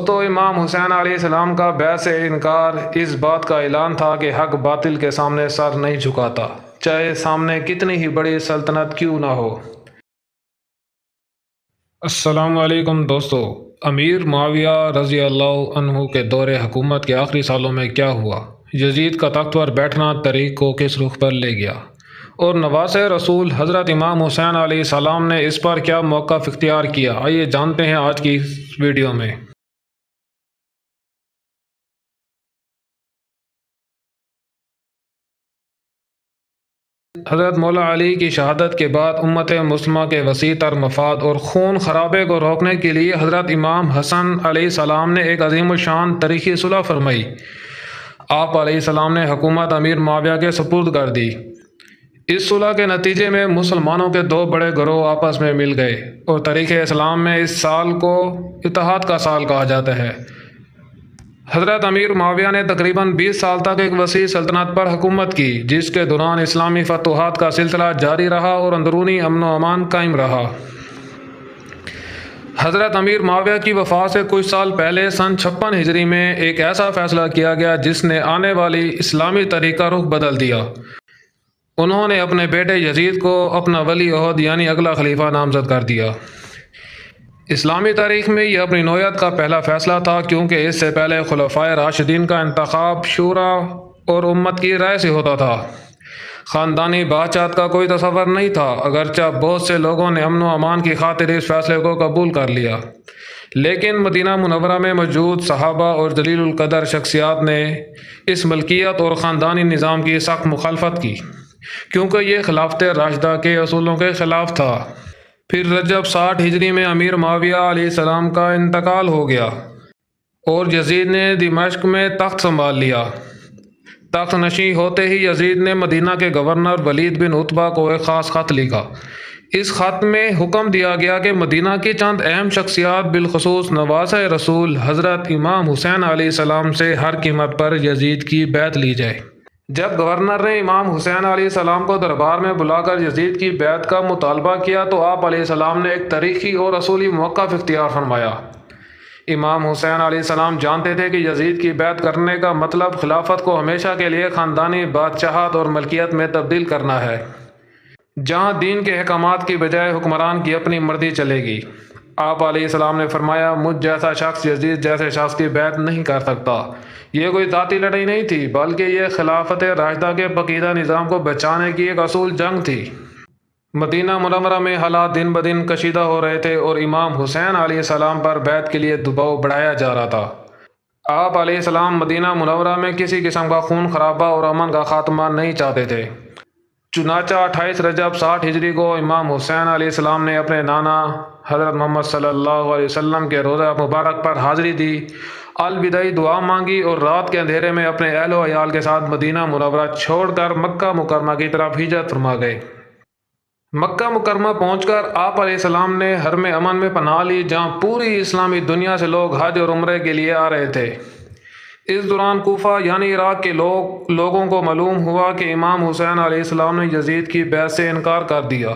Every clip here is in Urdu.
دوستو، امام حسین علیہ السلام کا بیعت سے انکار اس بات کا اعلان تھا کہ حق باطل کے سامنے سر نہیں جھکاتا، چاہے سامنے کتنی ہی بڑی سلطنت کیوں نہ ہو۔ السلام علیکم دوستو، امیر معاویہ رضی اللہ عنہ کے دور حکومت کے آخری سالوں میں کیا ہوا؟ یزید کا تخت پر بیٹھنا تاریخ کو کس رخ پر لے گیا، اور نواسۂ رسول حضرت امام حسین علیہ السلام نے اس پر کیا موقف اختیار کیا؟ آئیے جانتے ہیں آج کی اس ویڈیو میں۔ حضرت مولا علی کی شہادت کے بعد امت مسلمہ کے وسیع تر مفاد اور خون خرابے کو روکنے کے لیے حضرت امام حسن علیہ السلام نے ایک عظیم الشان تاریخی صلح فرمائی۔ آپ علیہ السلام نے حکومت امیر معاویہ کے سپرد کر دی۔ اس صلح کے نتیجے میں مسلمانوں کے دو بڑے گروہ آپس میں مل گئے، اور تاریخ اسلام میں اس سال کو اتحاد کا سال کہا جاتا ہے۔ حضرت امیر معاویہ نے تقریباً 20 سال تک ایک وسیع سلطنت پر حکومت کی، جس کے دوران اسلامی فتوحات کا سلسلہ جاری رہا اور اندرونی امن و امان قائم رہا۔ حضرت امیر معاویہ کی وفات سے کچھ سال پہلے سن 56 ہجری میں ایک ایسا فیصلہ کیا گیا جس نے آنے والی اسلامی تاریخ کا رخ بدل دیا۔ انہوں نے اپنے بیٹے یزید کو اپنا ولی عہد یعنی اگلا خلیفہ نامزد کر دیا۔ اسلامی تاریخ میں یہ اپنی نوعیت کا پہلا فیصلہ تھا، کیونکہ اس سے پہلے خلفائے راشدین کا انتخاب شورا اور امت کی رائے سے ہوتا تھا۔ خاندانی بادشاہت کا کوئی تصور نہیں تھا، اگرچہ بہت سے لوگوں نے امن و امان کی خاطر اس فیصلے کو قبول کر لیا، لیکن مدینہ منورہ میں موجود صحابہ اور جلیل القدر شخصیات نے اس ملکیت اور خاندانی نظام کی سخت مخالفت کی، کیونکہ یہ خلافت راشدہ کے اصولوں کے خلاف تھا۔ پھر رجب 60 ہجری میں امیر معاویہ علیہ السلام کا انتقال ہو گیا اور یزید نے دمشق میں تخت سنبھال لیا۔ تخت نشین ہوتے ہی یزید نے مدینہ کے گورنر ولید بن عتبہ کو ایک خاص خط لکھا۔ اس خط میں حکم دیا گیا کہ مدینہ کی چند اہم شخصیات بالخصوص نواسۂ رسول حضرت امام حسین علیہ السلام سے ہر قیمت پر یزید کی بیعت لی جائے۔ جب گورنر نے امام حسین علیہ السلام کو دربار میں بلا کر یزید کی بیعت کا مطالبہ کیا تو آپ علیہ السلام نے ایک تاریخی اور اصولی موقف اختیار فرمایا۔ امام حسین علیہ السلام جانتے تھے کہ یزید کی بیعت کرنے کا مطلب خلافت کو ہمیشہ کے لیے خاندانی بادشاہت اور ملکیت میں تبدیل کرنا ہے، جہاں دین کے احکامات کی بجائے حکمران کی اپنی مرضی چلے گی۔ آپ علیہ السلام نے فرمایا، مجھ جیسا شخص یزید جیسے شخص کی بیعت نہیں کر سکتا۔ یہ کوئی ذاتی لڑائی نہیں تھی، بلکہ یہ خلافت راشدہ کے پقیدہ نظام کو بچانے کی ایک اصول جنگ تھی۔ مدینہ منورہ میں حالات دن بدن کشیدہ ہو رہے تھے اور امام حسین علیہ السلام پر بیعت کے لیے دباؤ بڑھایا جا رہا تھا۔ آپ علیہ السلام مدینہ منورہ میں کسی قسم کا خون خرابہ اور امن کا خاتمہ نہیں چاہتے تھے۔ چنانچہ 28 رجب 60 ہجری کو امام حسین علیہ السلام نے اپنے نانا حضرت محمد صلی اللہ علیہ وسلم کے روضہ مبارک پر حاضری دی، الوداعی دعا مانگی اور رات کے اندھیرے میں اپنے اہل و عیال کے ساتھ مدینہ منورہ چھوڑ کر مکہ مکرمہ کی طرف ہجرت فرما گئے۔ مکہ مکرمہ پہنچ کر آپ علیہ السلام نے حرم امن میں پناہ لی، جہاں پوری اسلامی دنیا سے لوگ حج اور عمرے کے لیے آ رہے تھے۔ اس دوران کوفہ یعنی عراق کے لوگوں کو معلوم ہوا کہ امام حسین علیہ السلام نے یزید کی بیعت سے انکار کر دیا۔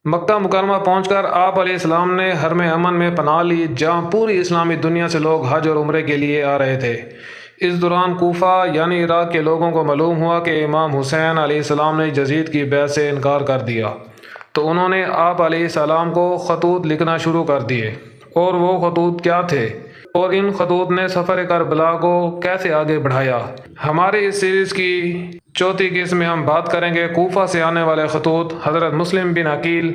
مکہ مکرمہ پہنچ کر آپ علیہ السلام نے حرم امن میں پناہ لی، جہاں پوری اسلامی دنیا سے لوگ حج اور عمرے کے لیے آ رہے تھے۔ اس دوران کوفہ یعنی عراق کے لوگوں کو معلوم ہوا کہ امام حسین علیہ السلام نے یزید کی بیعت سے انکار کر دیا، تو انہوں نے آپ علیہ السلام کو خطوط لکھنا شروع کر دیے۔ اور وہ خطوط کیا تھے اور ان خطوط نے سفر کربلا کو کیسے آگے بڑھایا؟ ہماری اس سیریز کی چوتھی قسط میں ہم بات کریں گے کوفہ سے آنے والے خطوط، حضرت مسلم بن عقیل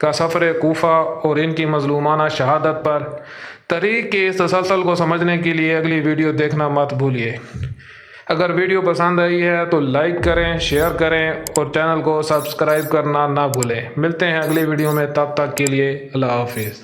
کا سفر کوفہ اور ان کی مظلومانہ شہادت پر۔ تاریخ کے اس تسلسل کو سمجھنے کے لیے اگلی ویڈیو دیکھنا مت بھولیے۔ اگر ویڈیو پسند آئی ہے تو لائک کریں، شیئر کریں اور چینل کو سبسکرائب کرنا نہ بھولیں۔ ملتے ہیں اگلی ویڈیو میں، تب تک کے لیے اللہ حافظ۔